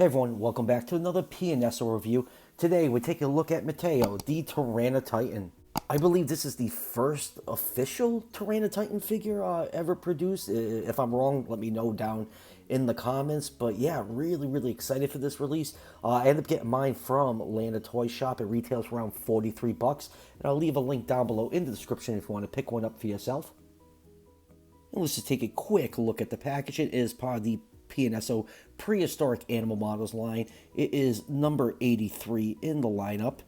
everyone, welcome back to another PNSO review. Today we're taking a look at Mateo, the Tyrannotitan. I believe this is the first official Tyrannotitan figure ever produced. If I'm wrong, let me know down in the comments. But yeah, really excited for this release. I ended up getting mine from Atlanta Toy Shop. It retails for around 43 bucks. And I'll leave a link down below in the description if you want to pick one up for yourself. And let's just take a quick look at the package. It is part of the PNSO Prehistoric Animal Models line. It is number 83 in the lineup.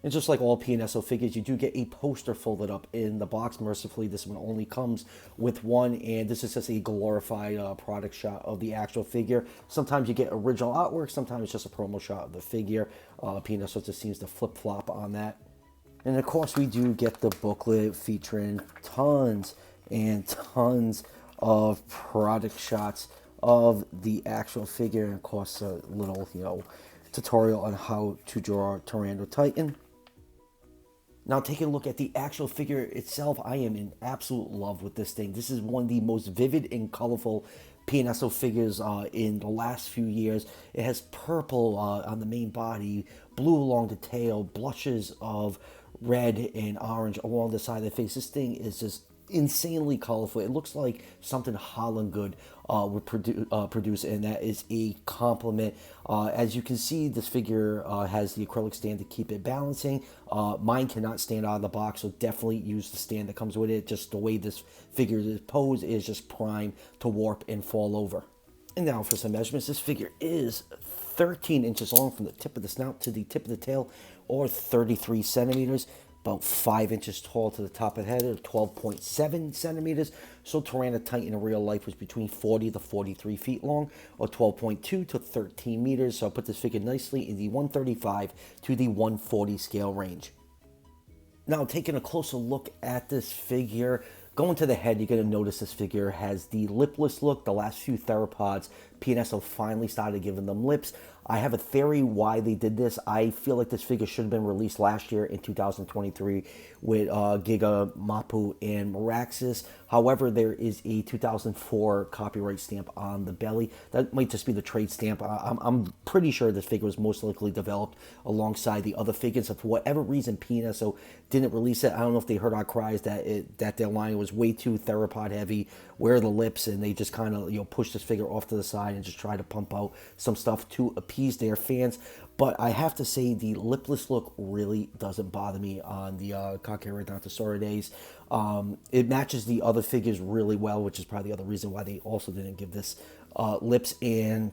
And just like all PNSO figures, you do get a poster folded up in the box. Mercifully, this one only comes with one, and this is just a glorified product shot of the actual figure. Sometimes you get original artwork, sometimes it's just a promo shot of the figure. PNSO just seems to flip-flop on that. And of course, we do get the booklet featuring tons and tons of product shots of the actual figure, and of course a little tutorial on how to draw Tyrannotitan. Now, taking a look at the actual figure itself, I am in absolute love with this thing. This is one of the most vivid and colorful PNSO figures in the last few years. It has purple on the main body, blue along the tail, blushes of red and orange along the side of the face. This thing is just insanely colorful. It looks like something Holland Good would produce, and that is a compliment. As you can see, this figure has the acrylic stand to keep it balancing. Mine cannot stand out of the box, so definitely use the stand that comes with it. Just the way this figure is posed is just primed to warp and fall over. And now for some measurements. This figure is 13 inches long from the tip of the snout to the tip of the tail, or 33 centimeters. About 5 inches tall to the top of the head, or 12.7 centimeters. So Tyrannotitan in real life was between 40 to 43 feet long, or 12.2 to 13 meters. So I put this figure nicely in the 135 to the 140 scale range. Now, taking a closer look at this figure, going to the head, you're going to notice this figure has the lipless look. The last few theropods, PNSO finally started giving them lips. I have a theory why they did this. I feel like this figure should have been released last year in 2023 with Giga, Mapu, and Meraxis. However, there is a 2004 copyright stamp on the belly. That might just be the trade stamp. I'm pretty sure this figure was most likely developed alongside the other figures. And for whatever reason, PNSO didn't release it. I don't know if they heard our cries that their line was way too theropod heavy. Where are the lips? And they just kind of pushed this figure off to the side and just try to pump out some stuff to appease their fans. But I have to say, the lipless look really doesn't bother me on the Carcharodontosauridae. It matches the other figures really well, which is probably the other reason why they also didn't give this lips. And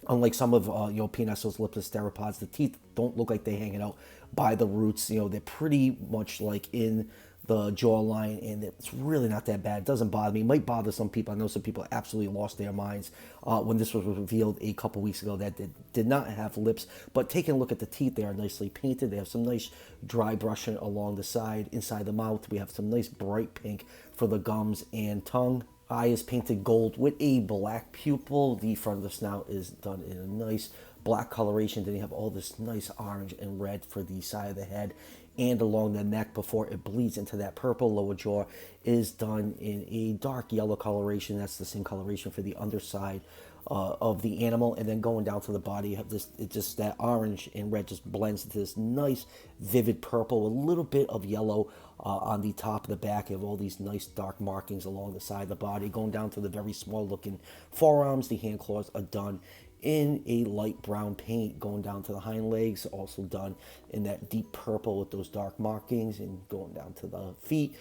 unlike some of PNSO's lipless theropods, the teeth don't look like they're hanging out by the roots. They're pretty much like in the jawline, and it's really not that bad. It doesn't bother me. It might bother some people. I know some people absolutely lost their minds when this was revealed a couple weeks ago that they did not have lips. But taking a look at the teeth, they are nicely painted. They have some nice dry brushing along the side, inside the mouth. We have some nice bright pink for the gums and tongue. Eye is painted gold with a black pupil. The front of the snout is done in a nice black coloration. Then you have all this nice orange and red for the side of the head and along the neck before it bleeds into that purple. Lower jaw is done in a dark yellow coloration. That's the same coloration for the underside of the animal. And then going down to the body, you have this, it just, that orange and red just blends into this nice vivid purple, a little bit of yellow on the top of the back. You have all these nice dark markings along the side of the body. Going down to the very small looking forearms, the hand claws are done in a light brown paint. Going down to the hind legs, also done in that deep purple with those dark markings. And going down to the feet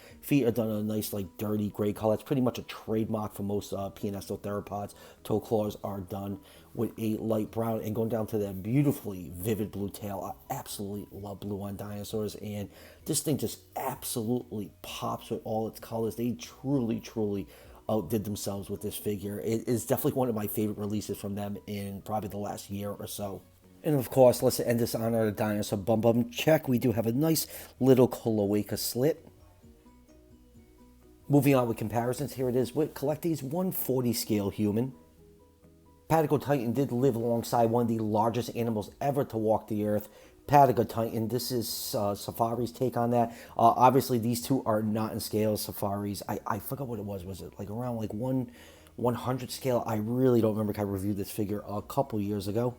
are done in a nice like dirty gray color. It's pretty much a trademark for most PNSO theropods. Toe claws are done with a light brown. And going down to that beautifully vivid blue tail. I absolutely love blue on dinosaurs, and this thing just absolutely pops with all its colors. They truly outdid themselves with this figure. It is definitely one of my favorite releases from them in probably the last year or so. And of course, let's end this on our dinosaur bum check. We do have a nice little cloaca slit. Moving on with comparisons, here it is with Collecte's 140 scale human. Tyrannotitan did live alongside one of the largest animals ever to walk the earth, Patagotitan. This is Safari's take on that. Obviously, these two are not in scale. Safari's, I forgot what it was. Was it like around like 100 scale? I really don't remember. I reviewed this figure a couple years ago.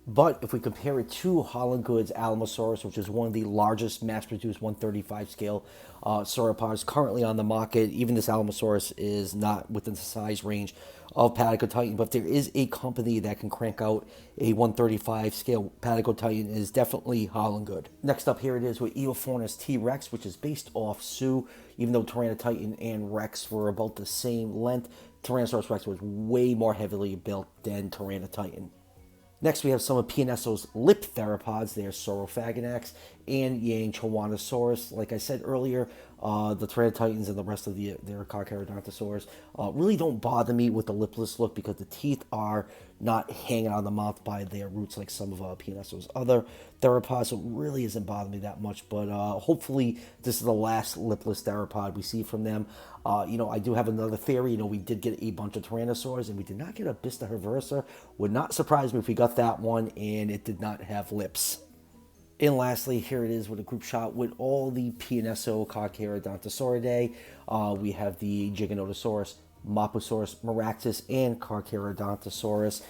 But if we compare it to Holland Goods Alamosaurus, which is one of the largest mass-produced 135 scale sauropods currently on the market, even this Alamosaurus is not within the size range of Patagotitan, but there is a company that can crank out a 135 scale Patagotitan. Is definitely Holland Good. Next up, here it is with Eofaunus T-Rex, which is based off Sue. Even though Tyrannotitan and Rex were about the same length, Tyrannosaurus Rex was way more heavily built than Tyrannotitan. Next, we have some of PNSO's lip theropods. They are Saurophaganax and Yang Choanosaurus. Like I said earlier, the Tyrannotatans and the rest of their Carcharodontosaurs really don't bother me with the lipless look because the teeth are not hanging out of the mouth by their roots like some of PNSO's other theropods. So it really isn't bothering me that much. But hopefully, this is the last lipless theropod we see from them. I do have another theory. We did get a bunch of Tyrannosaurs, and we did not get a Bista Reversa. Would not surprise me if we got that one, and it did not have lips. And lastly, here it is with a group shot with all the PNSO Carcharodontosauridae. We have the Giganotosaurus, Mapusaurus, Maraxus, and Carcharodontosaurus.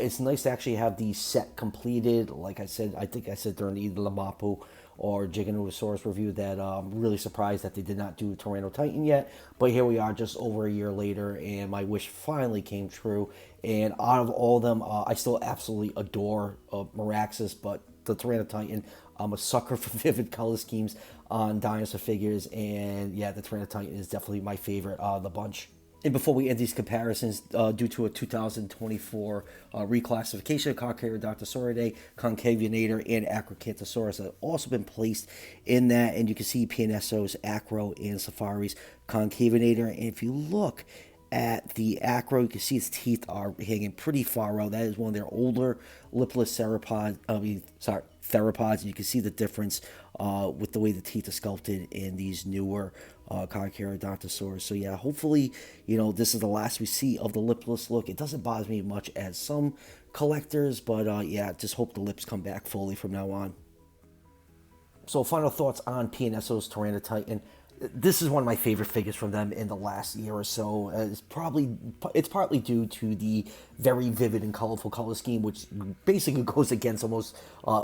It's nice to actually have the set completed. Like I said, I think I said during either the Mapu or Giganotosaurus review that I'm really surprised that they did not do Tyrannotitan yet. But here we are just over a year later, and my wish finally came true. And out of all of them, I still absolutely adore Maraxus, but the Tyrannotitan, I'm a sucker for vivid color schemes on dinosaur figures, and yeah, the Tyrannotitan is definitely my favorite of the bunch. And before we end these comparisons, due to a 2024 reclassification, Carcharodontosauridae, Concavenator, and Acrocanthosaurus have also been placed in that. And you can see PNSO's Acro and Safari's Concavenator. And if you look at the Acro, you can see its teeth are hanging pretty far out. That is one of their older lipless theropods. You can see the difference with the way the teeth are sculpted in these newer Carcharodontosaurs. So yeah, hopefully, this is the last we see of the lipless look. It doesn't bother me much as some collectors, but yeah, just hope the lips come back fully from now on. So final thoughts on PNSO's Tyrannotitan. This is one of my favorite figures from them in the last year or so. It's partly due to the very vivid and colorful color scheme, which basically goes against almost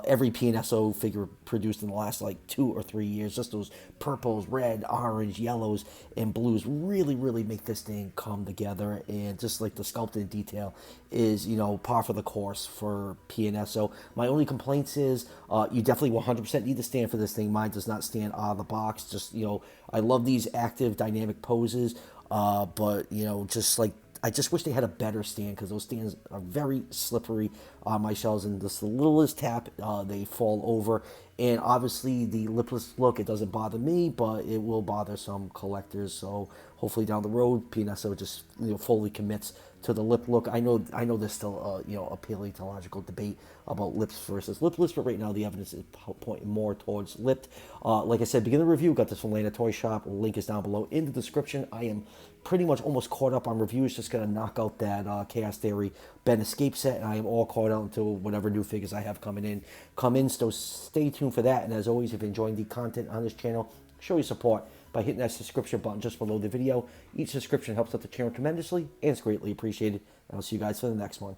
every PNSO figure produced in the last like 2 or 3 years. Just those purples, red, orange, yellows, and blues really make this thing come together. And just like the sculpted detail is, par for the course for PNSO. My only complaints is you definitely 100% need to stand for this thing. Mine does not stand out of the box. Just, I love these active, dynamic poses, but, I just wish they had a better stand because those stands are very slippery on my shelves, and just the littlest tap, they fall over. And obviously, the lipless look, it doesn't bother me, but it will bother some collectors. So hopefully down the road, PNSO just fully commits to the lip look. I know there's still a paleontological debate about lips versus lipless, but right now the evidence is pointing more towards lipped. Like I said, beginning the review, got this from Lana Toy Shop. Link is down below in the description. I am pretty much almost caught up on reviews. Just gonna knock out that Chaos Theory Ben Escape set, and I am all caught out until whatever new figures I have come in. So stay tuned for that. And as always, if you're enjoying the content on this channel, show your support by hitting that subscription button just below the video. Each subscription helps out the channel tremendously and it's greatly appreciated. And I'll see you guys for the next one.